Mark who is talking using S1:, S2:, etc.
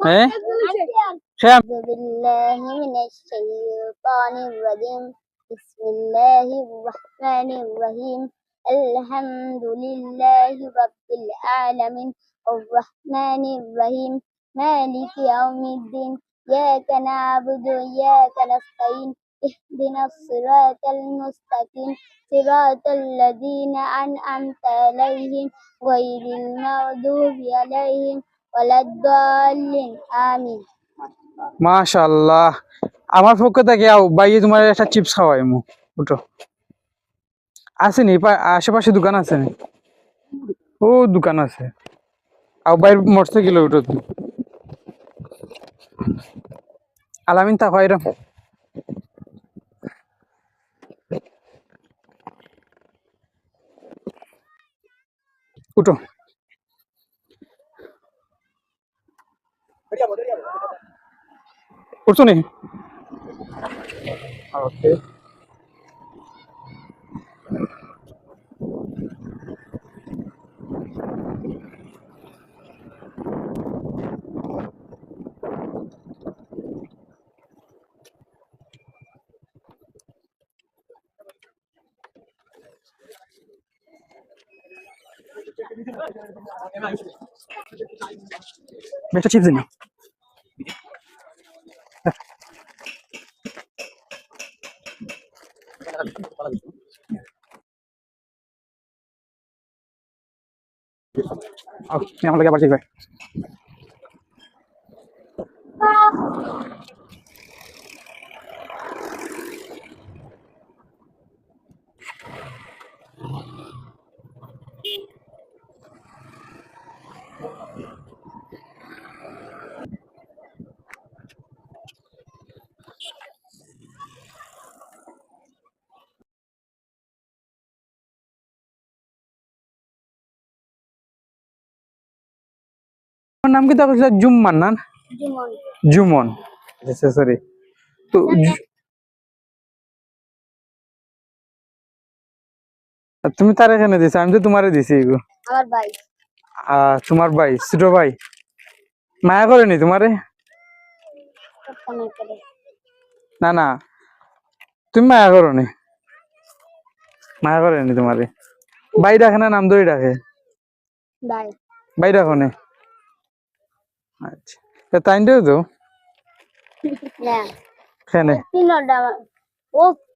S1: হ্যাঁ
S2: أعوذ بالله من الشيطان الرجيم بسم الله الرحمن الرحيم الحمد لله رب العالمين الرحمن الرحيم مالك يوم الدين إياك نعبد وإياك نستعين اهدنا الصراط المستقيم صراط الذين أنعمت عليهم غير المغضوب عليهم ولا الضالين آمين
S1: মাশাআল্লাহ আমার পক্ষ থেকে আও ভাইয়ে তোমার একটা চিপস খাওয়াই মু উঠো আসেনি আশেপাশে দোকান আছে নি ও দোকান আছে আও ভাই মোটরসাইকেল উঠো তুমি আলামিন তা খাইরাম উঠো উঠছো নি ওকে একটা চিপস দিন আমার লাগে আবার ঠিক ভাই তোমার নাম কি তাহলে জুম্মান না
S2: جمال
S1: জুমন আচ্ছা সরি তো তুমি তার এখানে দিছো আমি তো তোমারে দিছি এগো
S2: আমার ভাই
S1: তোমার ভাই ছোট ভাই মায়া করেনি তোমারে
S2: সবসময় করে
S1: না না তুমি মায়া করনি মায়া করেনি তোমারে ভাই ডাকে না নাম ধরে ডাকে
S2: ভাই
S1: ভাই ডাকো নে আচ্ছা তা তাই দেও তো
S2: না
S1: কেনে
S2: তিনটা ও